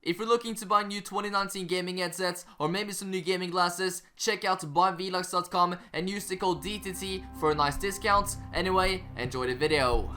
If you're looking to buy new 2019 gaming headsets or maybe some new gaming glasses, check out buyvlux.com and use the code DTT for a nice discount. Anyway, enjoy the video.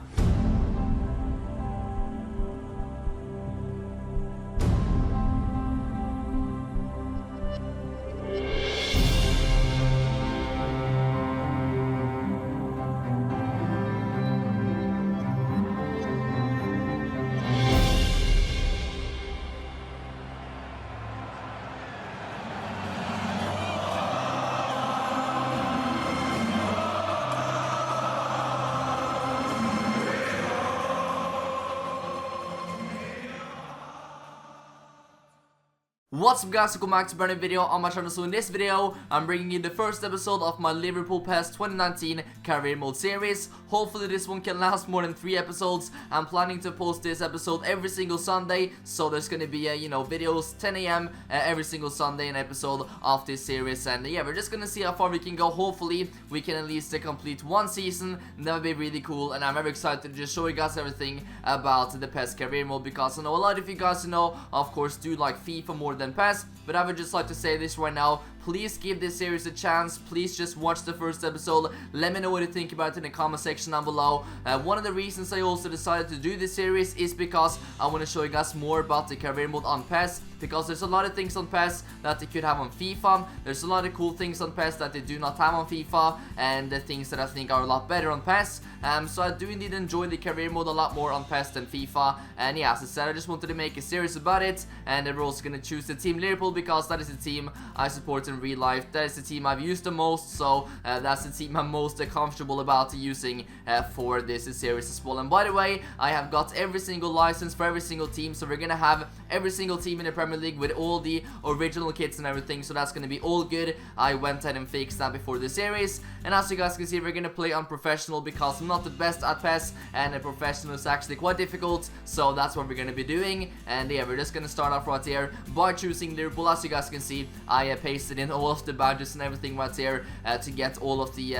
What's up guys, welcome back to a brand new video on my channel. So in this video, I'm bringing you the first episode of my Liverpool PES 2019 career mode series. Hopefully this one can last more than 3 episodes. I'm planning to post this episode every single Sunday, so there's gonna be videos 10 AM every single Sunday, an episode of this series. And yeah, we're just gonna see how far we can go. Hopefully we can at least complete 1 season. That would be really cool, and I'm very excited to just show you guys everything about the PES career mode, because I know a lot of you guys of course do like FIFA more than PES, but I would just like to say this right now. Please give this series a chance. Please just watch the first episode. Let me know what you think about it in the comment section down below. One of the reasons I also decided to do this series is because I want to show you guys more about the career mode on PES, because there's a lot of things on PES that they could have on FIFA. There's a lot of cool things on PES that they do not have on FIFA, and the things that I think are a lot better on PES. So I do indeed enjoy the career mode a lot more on PES than FIFA. And yeah, as I said, I just wanted to make a series about it, and we're also going to choose the team Liverpool, because that is the team I support in real life. That is the team I've used the most, so that's the team I'm most comfortable about using for this series as well. And by the way, I have got every single license for every single team, so we're gonna have every single team in the Premier League with all the original kits and everything, so that's gonna be all good. I went ahead and fixed that before the series, and as you guys can see, we're gonna play on professional, because I'm not the best at PES, and a professional is actually quite difficult, so that's what we're gonna be doing. And yeah, we're just gonna start off right here by choosing Liverpool. As you guys can see, I pasted in all of the badges and everything right here to get all of the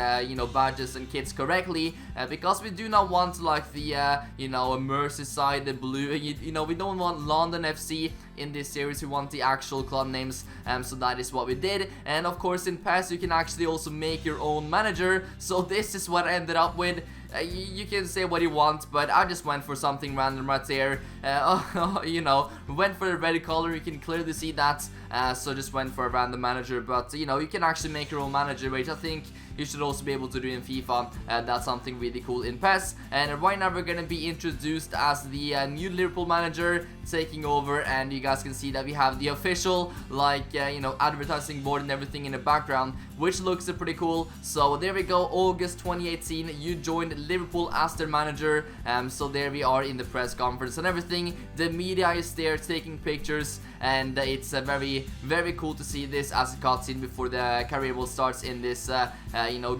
badges and kits correctly, because we do not want like the Merseyside, the blue, we don't want London FC in this series. We want the actual club names, so that is what we did. And of course in PES you can actually also make your own manager, so this is what I ended up with. You can say what you want, but I just went for something random right there. We went for the red color, you can clearly see that, so just went for a random manager. But you can actually make your own manager, which I think you should also be able to do in FIFA. That's something really cool in PES. And right now we're gonna be introduced as the new Liverpool manager taking over, and you guys can see that we have the official advertising board and everything in the background, which looks pretty cool. So there we go, August 2018, you joined Liverpool as their manager. So there we are in the press conference and everything. The media is there taking pictures, and it's very, very cool to see this as a cutscene before the career mode starts in this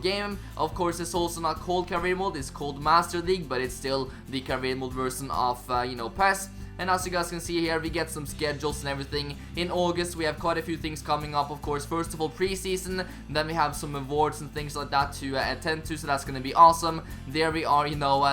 game. Of course, it's also not called career mode, it's called Master League, but it's still the career mode version of PES. And as you guys can see here, we get some schedules and everything. In August, we have quite a few things coming up, of course. First of all, preseason. Then we have some awards and things like that to attend to, so that's going to be awesome. There we are,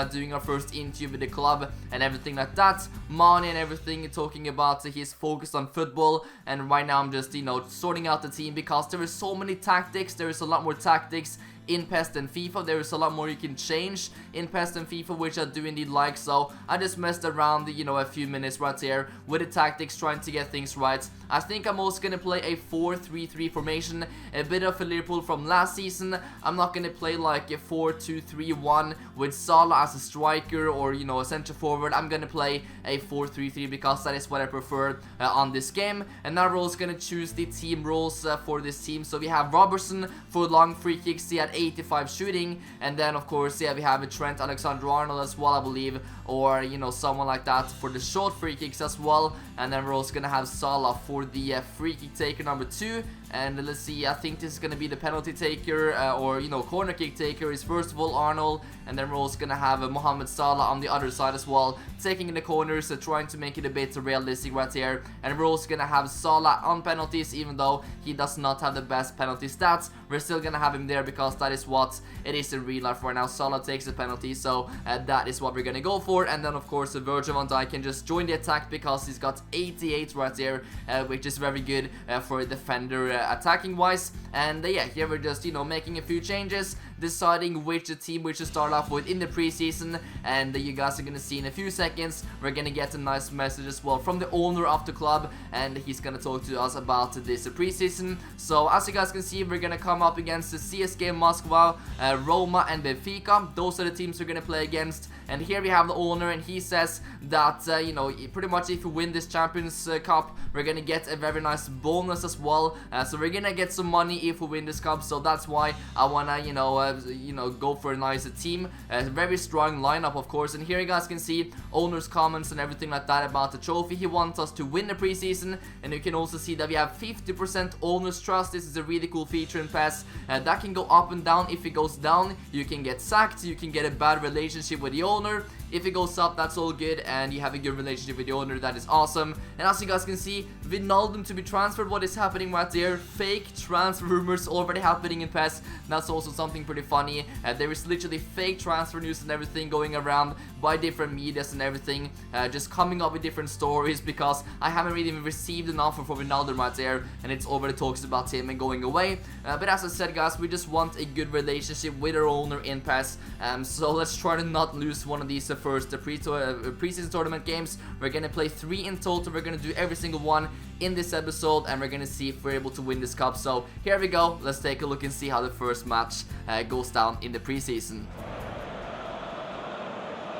doing our first interview with the club and everything like that. Mane and everything, talking about his focus on football. And right now I'm just, sorting out the team, because there is so many tactics. There is a lot more tactics in PES than FIFA. There is a lot more you can change in PES than FIFA, which I do indeed like. So I just messed around a few minutes right here with the tactics, trying to get things right. I think I'm also gonna play a 4-3-3 formation, a bit of a Liverpool from last season. I'm not gonna play like a 4-2-3-1 with Salah as a striker or a center forward. I'm gonna play a 4-3-3 because that is what I prefer on this game. And now we're also gonna choose the team roles for this team. So we have Robertson for long free kicks. He had 85 shooting, and then of course we have a Trent Alexander-Arnold as well, I believe, or someone like that for the short free kicks as well. And then we're also gonna have Salah for the free kick taker number 2. And let's see, I think this is gonna be the penalty taker or corner kick taker is first of all Arnold, and then we're also gonna have Mohamed Salah on the other side as well, taking in the corners, trying to make it a bit realistic right here. And we're also gonna have Salah on penalties, even though he does not have the best penalty stats. We're still gonna have him there because that is what it is in real life right now. Salah takes the penalty, so that is what we're gonna go for. And then of course Virgil van Dijk can just join the attack because he's got 88 right there, which is very good for a defender attacking wise. And yeah, here we're just, you know, making a few changes, deciding which team we should start off with in the preseason. And you guys are gonna see in a few seconds, we're gonna get a nice message as well from the owner of the club, and he's gonna talk to us about this preseason. So as you guys can see, we're gonna come up against the CSKA Moscow, Roma and Benfica. Those are the teams we're gonna play against. And here we have the owner, and he says that you know, pretty much if we win this Champions Cup, we're gonna get a very nice bonus as well. So we're gonna get some money if we win this cup. So that's why I wanna, you know, go for a nice team, a very strong lineup, of course. And here you guys can see owner's comments and everything like that about the trophy. He wants us to win the preseason, and you can also see that we have 50% owner's trust. This is a really cool feature in PES. That can go up and down. If it goes down, you can get sacked, you can get a bad relationship with the owner. If it goes up, that's all good, and you have a good relationship with the owner. That is awesome. And as you guys can see, Wijnaldum to be transferred. What is happening right there? Fake transfer rumors already happening in PES. That's also something pretty funny. There is literally fake transfer news and everything going around by different medias and everything, just coming up with different stories, because I haven't really even received an offer for Wijnaldum right there, and it's already talks about him and going away. But as I said, guys, we just want a good relationship with our owner in PES. So let's try to not lose one of these first preseason tournament games. We're gonna play 3 in total. We're gonna do every single one in this episode, and we're gonna see if we're able to win this cup. So here we go. Let's take a look and see how the first match goes down in the preseason.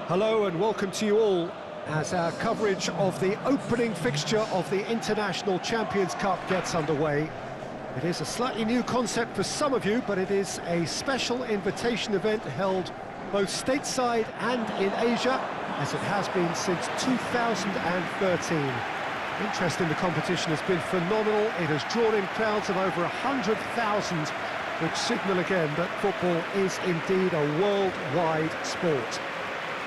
Hello and welcome to you all as our coverage of the opening fixture of the International Champions Cup gets underway. It is a slightly new concept for some of you, but it is a special invitation event held both stateside and in Asia, as it has been since 2013. Interest in the competition has been phenomenal. It has drawn in crowds of over 100,000, which signal again that football is indeed a worldwide sport.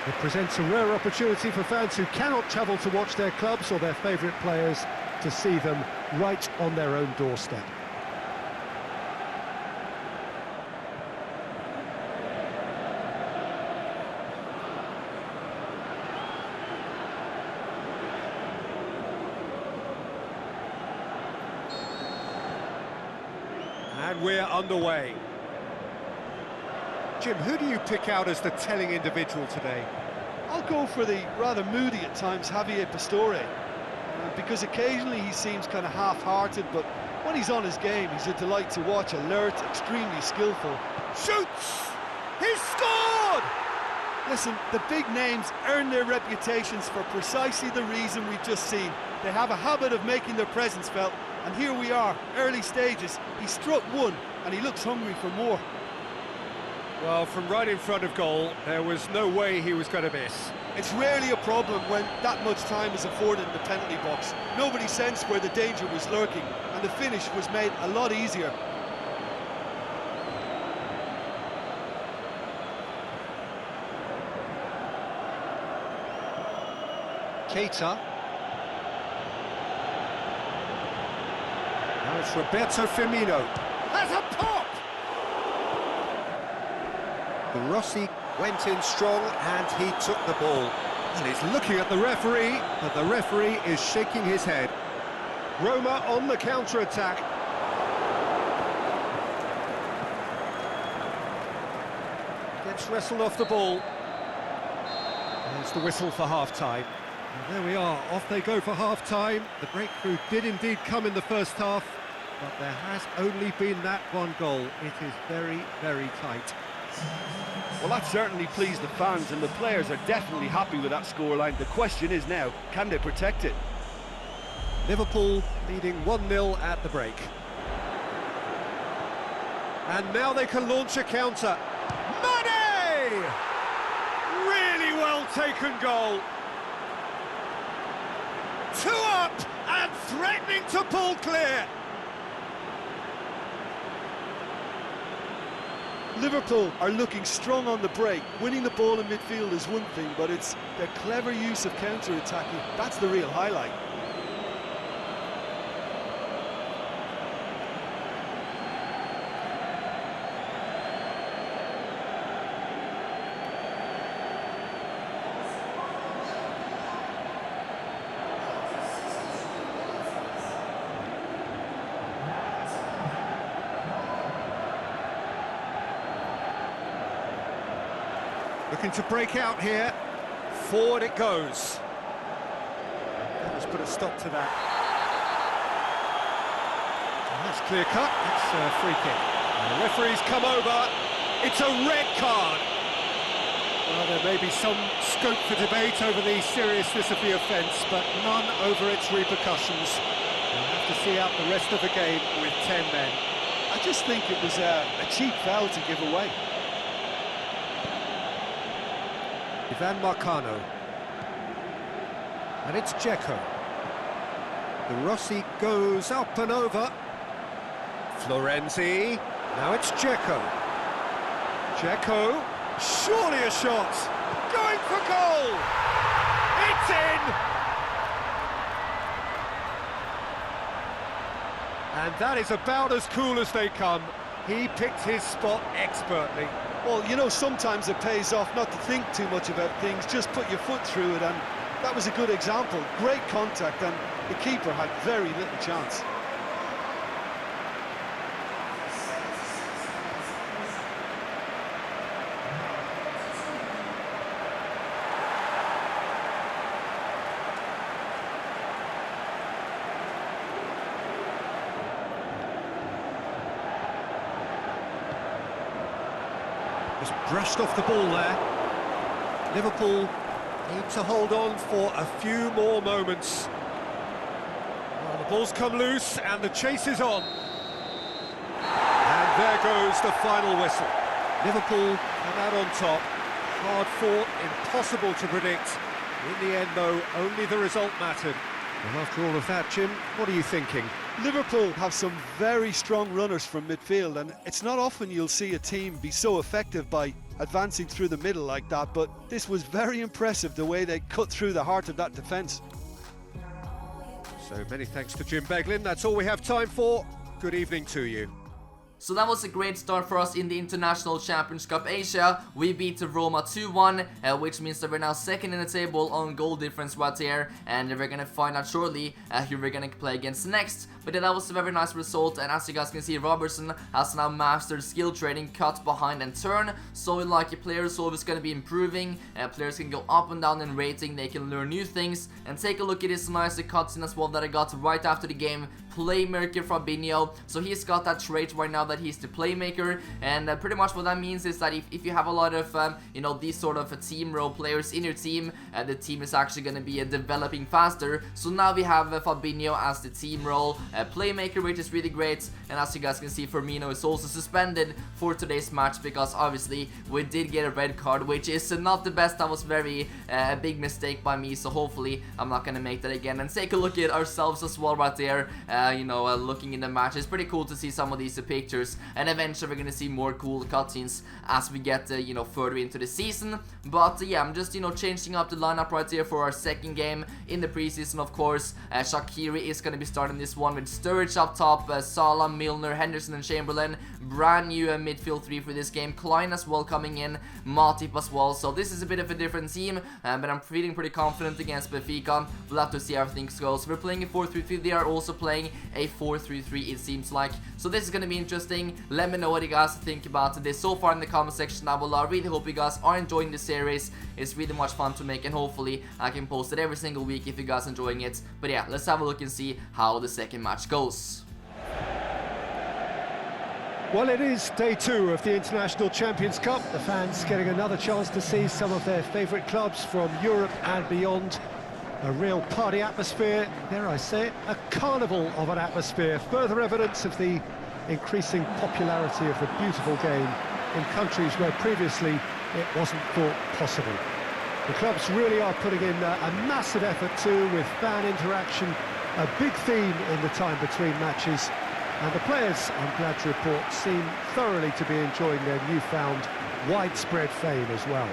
It presents a rare opportunity for fans who cannot travel to watch their clubs or their favourite players to see them right on their own doorstep. And we're underway. Jim, who do you pick out as the telling individual today? I'll go for the rather moody at times Javier Pastore, because occasionally he seems kind of half-hearted, but when he's on his game, he's a delight to watch, alert, extremely skillful. Shoots! He's scored! Listen, the big names earn their reputations for precisely the reason we've just seen. They have a habit of making their presence felt, and here we are, early stages. He struck one, and he looks hungry for more. Well, from right in front of goal, there was no way he was going to miss. It's rarely a problem when that much time is afforded in the penalty box. Nobody sensed where the danger was lurking, and the finish was made a lot easier. Keita. Now it's Roberto Firmino. That's a pop! Rossi went in strong and he took the ball. And he's looking at the referee, but the referee is shaking his head. Roma on the counter-attack. Gets wrestled off the ball. There's the whistle for half-time. And there we are, off they go for half-time. The breakthrough did indeed come in the first half, but there has only been that one goal. It is very, very tight. Well, that certainly pleased the fans, and the players are definitely happy with that scoreline. The question is now, can they protect it? Liverpool leading 1-0 at the break. And now they can launch a counter. Mane! Really well taken goal. 2 up and threatening to pull clear. Liverpool are looking strong on the break. Winning the ball in midfield is one thing, but it's their clever use of counter-attacking. That's the real highlight. Looking to break out here. Forward it goes. Let's put a stop to that. And that's clear cut. It's a free kick. And the referee's come over. It's a red card. Well, there may be some scope for debate over the seriousness of the offence, but none over its repercussions. We'll have to see out the rest of the game with 10 men. I just think it was a cheap foul to give away. Ivan Marcano. And it's Dzeko. The Rossi goes up and over. Florenzi. Now it's Dzeko. Dzeko. Surely a shot. Going for goal. It's in. And that is about as cool as they come. He picked his spot expertly. Well, you know, sometimes it pays off not to think too much about things, just put your foot through it, and that was a good example. Great contact, and the keeper had very little chance. Just brushed off the ball there. Liverpool need to hold on for a few more moments. Well, the ball's come loose and the chase is on. And there goes the final whistle. Liverpool come out on top. Hard fought, impossible to predict. In the end, though, only the result mattered. Well, after all of that, Jim, what are you thinking? Liverpool have some very strong runners from midfield, and it's not often you'll see a team be so effective by advancing through the middle like that, but this was very impressive, the way they cut through the heart of that defence. So many thanks to Jim Beglin. That's all we have time for. Good evening to you. So that was a great start for us in the International Champions Cup Asia. We beat Roma 2-1, which means that we're now second in the table on goal difference right here, and we're gonna find out shortly who we're gonna play against next. But yeah, that was a very nice result, and as you guys can see, Robertson has now mastered skill trading, cut, behind and turn. So like your players always gonna be improving, players can go up and down in rating, they can learn new things, and take a look at this nice cutscene as well that I got right after the game. Playmaker FABINHO, so he's got that trait right now that he's the playmaker, and pretty much what that means is that if you have a lot of you know, these sort of team role players in your team, the team is actually going to be developing faster. So now we have FABINHO as the team role playmaker, which is really great. And as you guys can see, FIRMINO is also suspended for today's match because obviously we did get a red card, which is not the best. That was very a big mistake by me, so hopefully I'm not going to make that again. And take a look at ourselves as well right there, you know, looking in the match. It's pretty cool to see some of these pictures, and eventually we're gonna see more cool cutscenes as we get you know, further into the season. But yeah, I'm just, you know, changing up the lineup right here for our second game in the preseason. Of course, Shaqiri is gonna be starting this one with Sturridge up top, Salah, Milner, Henderson and Chamberlain. Brand new midfield three for this game. Klein as well coming in, Matip as well. So this is a bit of a different team, but I'm feeling pretty confident against Benfica. We'll have to see how things go. So we're playing a 4-3-3. They are also playing a 4-3-3, it seems like. So this is going to be interesting. Let me know what you guys think about this so far in the comment section down below. I really hope you guys are enjoying this series. It's really much fun to make, and hopefully I can post it every single week if you guys are enjoying it. But yeah, let's have a look and see how the second match goes. Well, it is day 2 of the International Champions Cup. The fans getting another chance to see some of their favourite clubs from Europe and beyond. A real party atmosphere, dare I say it, a carnival of an atmosphere. Further evidence of the increasing popularity of the beautiful game in countries where previously it wasn't thought possible. The clubs really are putting in a massive effort too, with fan interaction, a big theme in the time between matches. And the players, I'm glad to report, seem thoroughly to be enjoying their newfound widespread fame as well.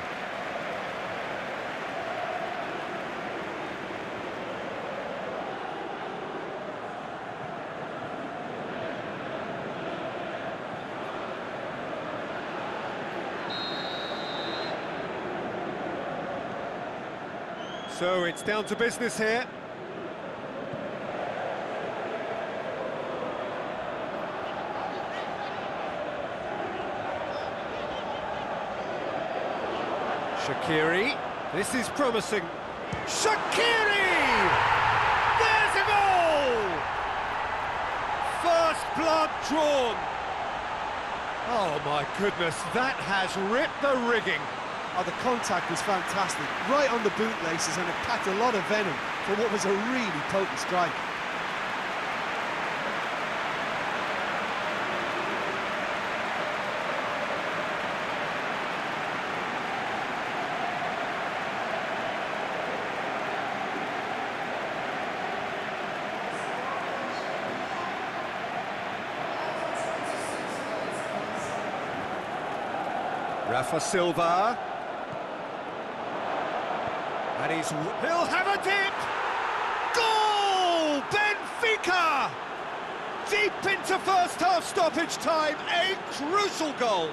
So it's down to business here. Shaqiri, this is promising. Shaqiri! There's a goal! First blood drawn. Oh my goodness, that has ripped the rigging. Oh, the contact was fantastic, right on the bootlaces, and it packed a lot of venom for what was a really potent strike. Rafa Silva. And he'll have a dip! Goal! Benfica! Deep into first half stoppage time, a crucial goal.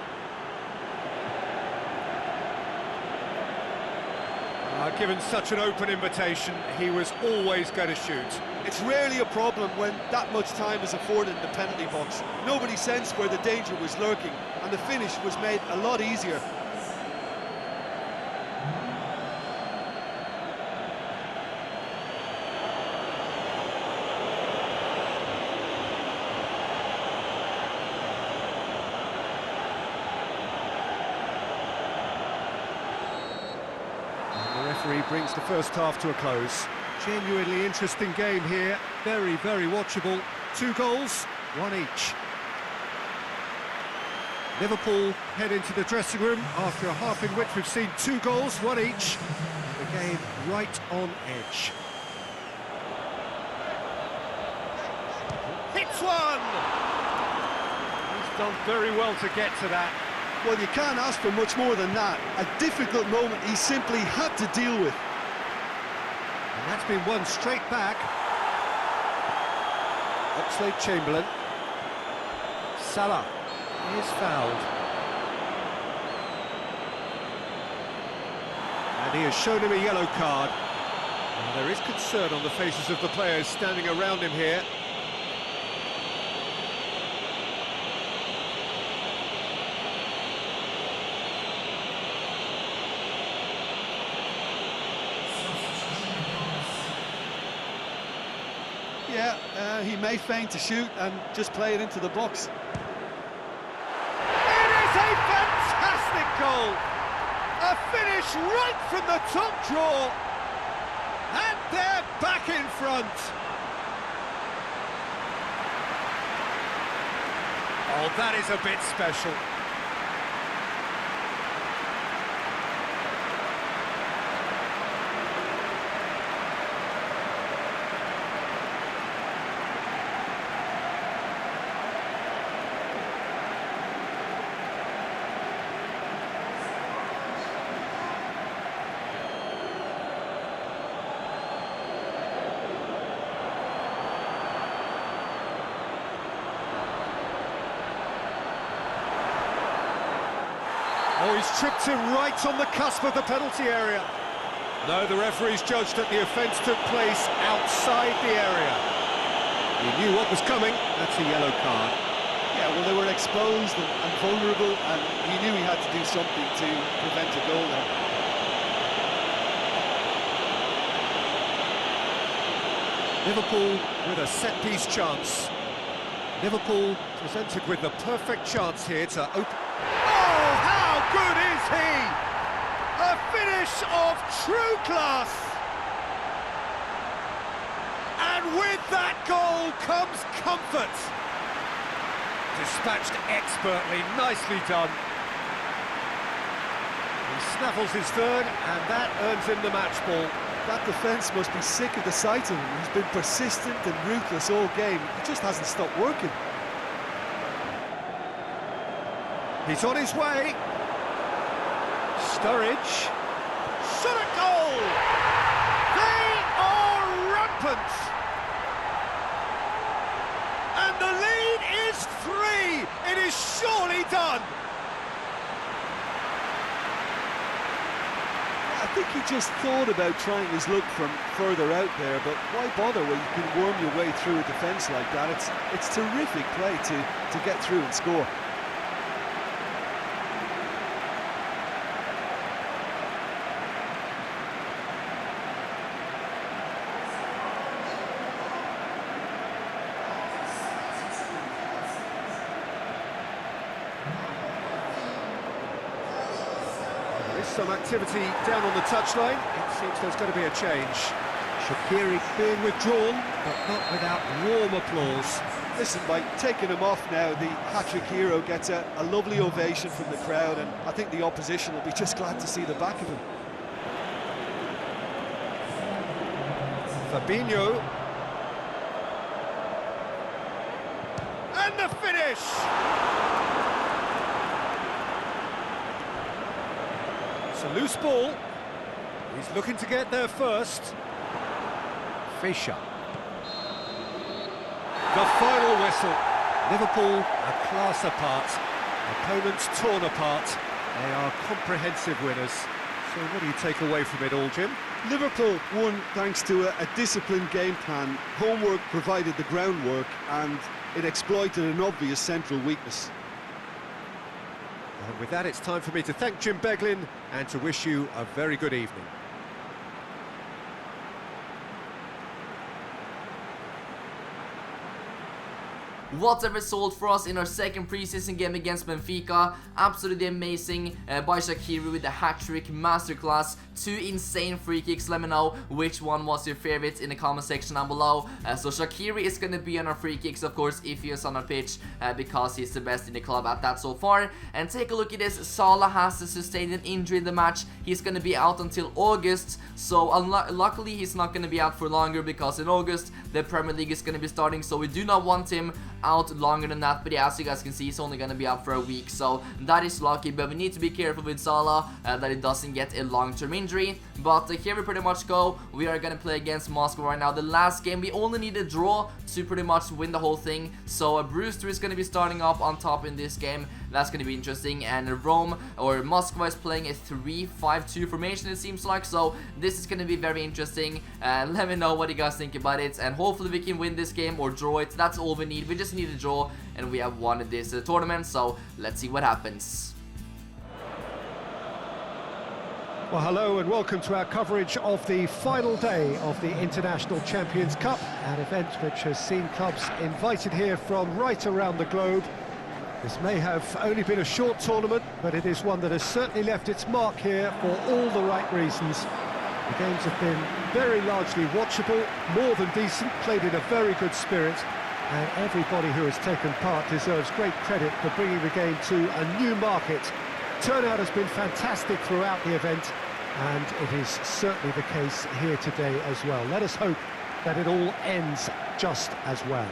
Given such an open invitation, he was always going to shoot. It's rarely a problem when that much time is afforded in the penalty box. Nobody sensed where the danger was lurking, and the finish was made a lot easier. The referee brings the first half to a close. Genuinely interesting game here. Very, very watchable. 2 goals, 1 each. Liverpool head into the dressing room after a half in which we've seen 2 goals, 1 each. The game right on edge. Hits one! He's done very well to get to that. Well, you can't ask for much more than that. A difficult moment he simply had to deal with. And that's been won straight back. Oxlade-Chamberlain. Salah is fouled. And he has shown him a yellow card. And there is concern on the faces of the players standing around him here. Yeah, he may feign to shoot and just play it into the box. It is a fantastic goal! A finish right from the top draw! And they're back in front! Oh, that is a bit special. Oh, he's tripped him right on the cusp of the penalty area. No, the referee's judged that the offence took place outside the area. He knew what was coming. That's a yellow card. Yeah, well, they were exposed and vulnerable, and he knew he had to do something to prevent a goal there. Liverpool with a set-piece chance. Liverpool presented with the perfect chance here to open... Oh, how good is he? A finish of true class. And with that goal comes comfort. Dispatched expertly, nicely done. He snaffles his third, and that earns him the match ball. That defence must be sick of the sight of him. He's been persistent and ruthless all game. He just hasn't stopped working. He's on his way. Sturridge. Shot a goal! They are rampant! And the lead is 3! It is surely done! I think he just thought about trying his luck from further out there, but why bother when you can worm your way through a defence like that? It's terrific play to get through and score. some activity down on the touchline. It seems there's going to be a change. Shaqiri being withdrawn, but not without warm applause. Listen, by taking him off now, the hat-trick hero gets a lovely ovation from the crowd, and I think the opposition will be just glad to see the back of him. FABINHO. And the finish! It's a loose ball. He's looking to get there first. Fischer. The final whistle. Liverpool a class apart. Opponents torn apart. They are comprehensive winners. So what do you take away from it all, Jim? Liverpool won thanks to a disciplined game plan. Homework provided the groundwork, and it exploited an obvious central weakness. And with that, it's time for me to thank Jim Beglin and to wish you a very good evening. What a result for us in our second preseason game against Benfica. Absolutely amazing by Shaqiri with the hat-trick masterclass. 2 insane free kicks. Let me know which one was your favorite in the comment section down below. So Shaqiri is going to be on our free kicks, of course, if he is on our pitch, because he's the best in the club at that so far. And take a look at this. Salah has sustained an injury in the match. He's going to be out until August. So luckily he's not going to be out for longer, because in August the Premier League is going to be starting. So we do not want him out longer than that, but yeah, as you guys can see, he's only gonna be out for a week, so that is lucky. But we need to be careful with Salah that he doesn't get a long-term injury. But here we pretty much go. We are gonna play against Moscow right now. The last game we only need a draw to pretty much win the whole thing, so Brewster is gonna be starting up on top in this game. That's gonna be interesting. And Rome, or Moscow, is playing a 3-5-2 formation, it seems like, so this is gonna be very interesting. Let me know what you guys think about it, and hopefully we can win this game or draw it. That's all we need. We just need a draw, and we have won this tournament, so let's see what happens. Well, hello and welcome to our coverage of the final day of the International Champions Cup, an event which has seen clubs invited here from right around the globe. This may have only been a short tournament, but it is one that has certainly left its mark here for all the right reasons. The games have been very largely watchable, more than decent, played in a very good spirit, and everybody who has taken part deserves great credit for bringing the game to a new market. Turnout has been fantastic throughout the event, and it is certainly the case here today as well. Let us hope that it all ends just as well.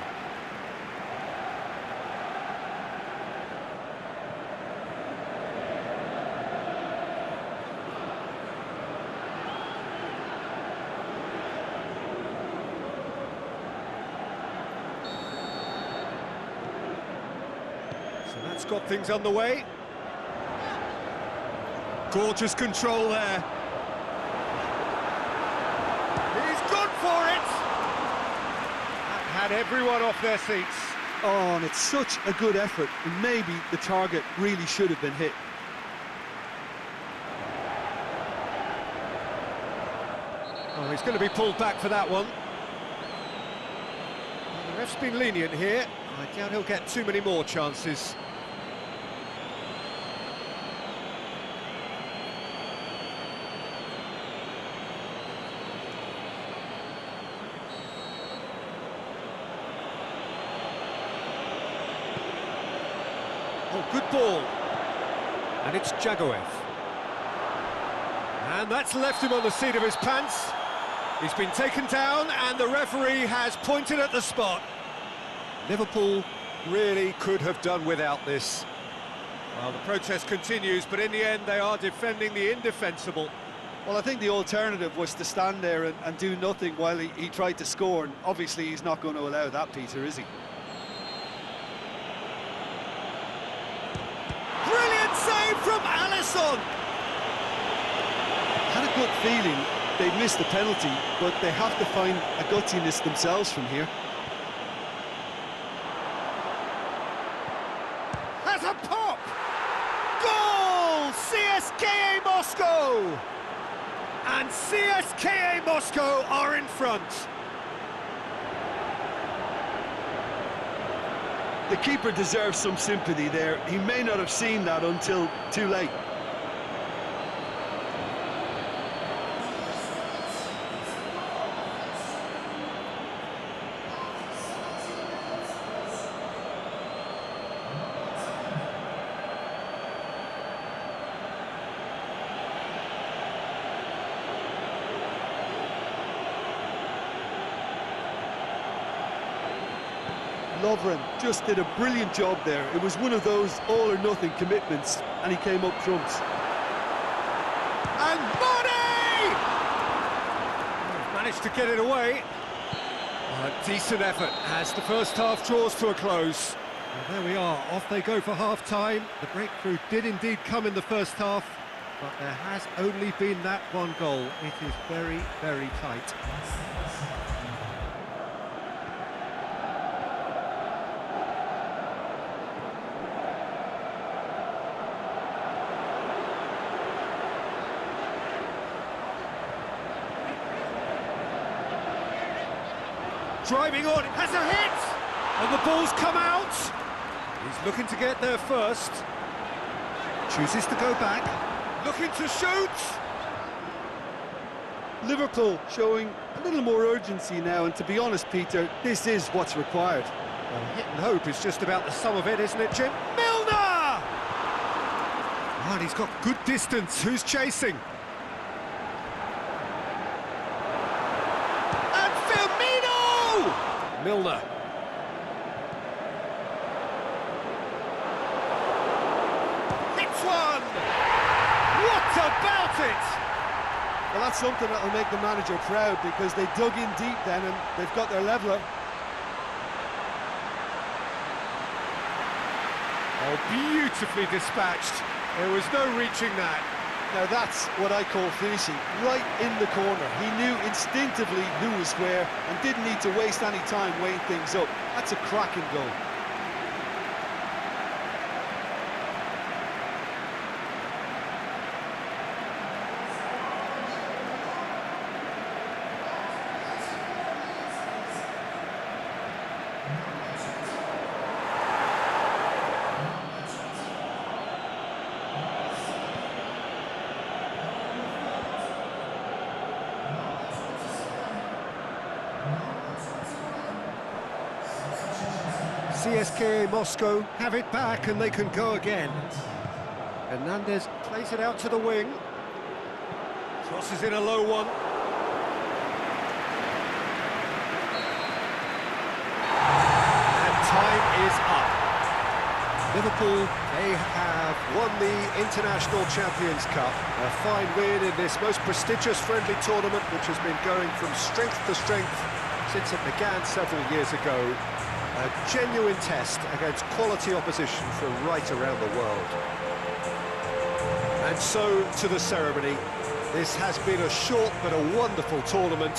So that's got things underway. Gorgeous control there. He's gone for it! That had everyone off their seats. Oh, and it's such a good effort. Maybe the target really should have been hit. Oh, he's going to be pulled back for that one. Well, the ref's been lenient here. I doubt he'll get too many more chances. Oh, good ball. And it's Jagoev. And that's left him on the seat of his pants. He's been taken down and the referee has pointed at the spot. Liverpool really could have done without this. Well, the protest continues, but in the end they are defending the indefensible. Well, I think the alternative was to stand there and do nothing while he tried to score, and obviously he's not going to allow that, Peter, is he? Brilliant save from Alisson! Had a good feeling they'd missed the penalty, but they have to find a gutsiness themselves from here. Has a pop! Goal! CSKA Moscow! And CSKA Moscow are in front. The keeper deserves some sympathy there. He may not have seen that until too late. Lovren just did a brilliant job there. It was one of those all or nothing commitments, and he came up trumps. And Money! Managed to get it away. A decent effort as the first half draws to a close. And there we are, off they go for half-time. The breakthrough did indeed come in the first half, but there has only been that one goal. It is very, very tight. Driving on, has a hit! And the ball's come out! He's looking to get there first. Chooses to go back. Looking to shoot! Liverpool showing a little more urgency now, and to be honest, Peter, this is what's required. Well, hit and hope is just about the sum of it, isn't it, Jim? Milner! Oh, and he's got good distance. Who's chasing? And FIRMINO! Milner. Hits one! What about it? Well, that's something that will make the manager proud, because they dug in deep then and they've got their leveller. Oh, beautifully dispatched. There was no reaching that. Now that's what I call finishing, right in the corner. He knew instinctively who was where and didn't need to waste any time weighing things up. That's a cracking goal. CSKA Moscow have it back and they can go again. Hernandez plays it out to the wing. Crosses in a low one. And time is up. Liverpool, they have won the International Champions Cup. A fine win in this most prestigious friendly tournament, which has been going from strength to strength since it began several years ago. A genuine test against quality opposition from right around the world. And so to the ceremony. This has been a short but a wonderful tournament.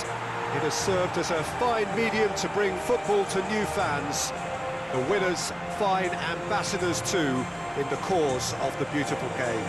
It has served as a fine medium to bring football to new fans. The winners, fine ambassadors too, in the cause of the beautiful game.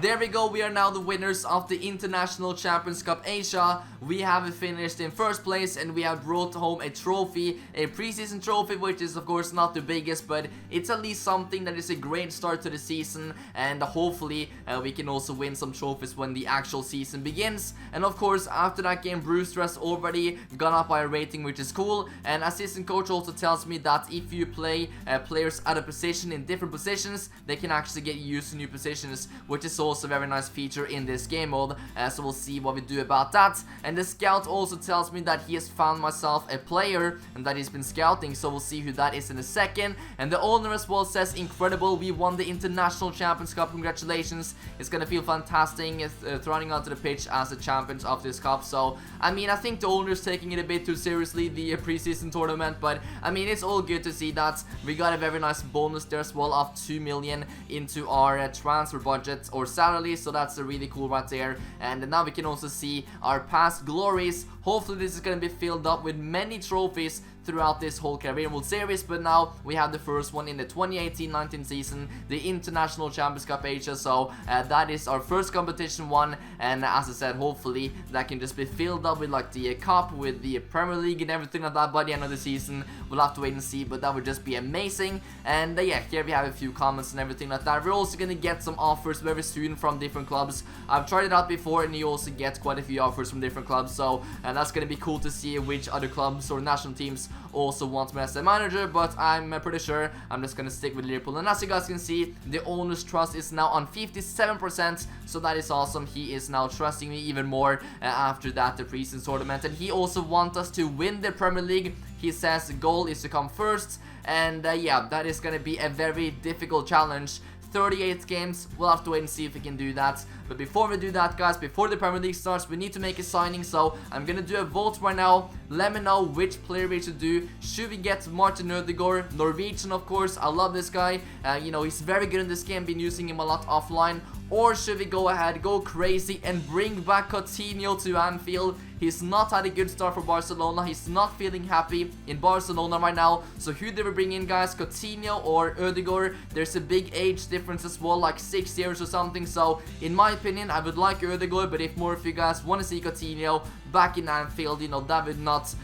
There we go, we are now the winners of the International Champions Cup Asia. We have finished in first place and we have brought home a trophy, a preseason trophy, which is of course not the biggest, but it's at least something that is a great start to the season, and hopefully we can also win some trophies when the actual season begins. And of course, after that game, Brewster has already gone up by a rating, which is cool, and assistant coach also tells me that if you play players out of position in different positions, they can actually get used to new positions, which is also a very nice feature in this game mode, so we'll see what we do about that. And the scout also tells me that he has found myself a player and that he's been scouting, so we'll see who that is in a second. And the owner as well says, incredible, we won the International Champions Cup, congratulations, it's gonna feel fantastic running onto the pitch as the champions of this cup. So I mean, I think the owner's taking it a bit too seriously, the preseason tournament, but I mean, it's all good to see that we got a very nice bonus there as well of 2 million into our transfer budget or salary, so that's really cool right there. And now we can also see our past glories. Hopefully this is going to be filled up with many trophies throughout this whole Career Mode series, but now we have the first one in the 2018-19 season, the International Champions Cup Asia, so that is our first competition one, and as I said, hopefully that can just be filled up with like the cup, with the Premier League and everything like that by the end of the season. We'll have to wait and see, but that would just be amazing. And yeah, here we have a few comments and everything like that. We're also gonna get some offers very soon from different clubs. I've tried it out before and you also get quite a few offers from different clubs, so and that's gonna be cool to see which other clubs or national teams also wants me as a manager, but I'm pretty sure I'm just gonna stick with Liverpool. And as you guys can see, the owner's trust is now on 57%, so that is awesome. He is now trusting me even more after that the preseason tournament, and he also wants us to win the Premier League. He says the goal is to come first, and yeah, that is gonna be a very difficult challenge. 38 games, we'll have to wait and see if we can do that. But before we do that, guys, before the Premier League starts, we need to make a signing. So I'm gonna do a vote right now. Let me know which player we should do. Should we get Martin Ødegaard, Norwegian, of course? I love this guy. You know, he's very good in this game, been using him a lot offline. Or should we go ahead, go crazy, and bring back Coutinho to Anfield? He's not had a good start for Barcelona. He's not feeling happy in Barcelona right now. So who do we bring in, guys? Coutinho or Ødegaard? There's a big age difference as well, like 6 years or something. So in my opinion, I would like Ødegaard, but if more of you guys want to see Coutinho back in Anfield, you know, that would not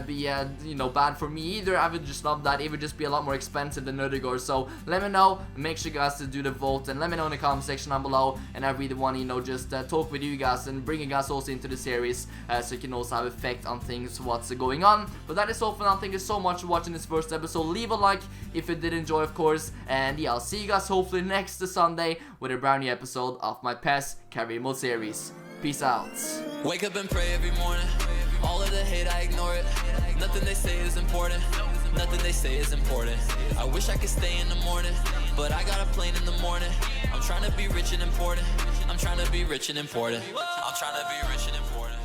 be you know, bad for me either. I would just love that. It would just be a lot more expensive than Ødegaard. So let me know. Make sure you guys to do the vote, and let me know in the comment section down below. And I really want to, you know, just talk with you guys and bring you guys also into the series, so you can also have effect on things, what's going on. But that is all for now. Thank you so much for watching this first episode. Leave a like if you did enjoy, of course. And yeah, I'll see you guys hopefully next Sunday with a brand new episode of my PES Career Mode series. Peace out. Wake up and pray every morning. All of the hate, I ignore it. Nothing they say is important. Nothing they say is important. I wish I could stay in the morning, but I got a plane in the morning. I'm trying to be rich and important. I'm trying to be rich and important. I'm trying to be rich and important.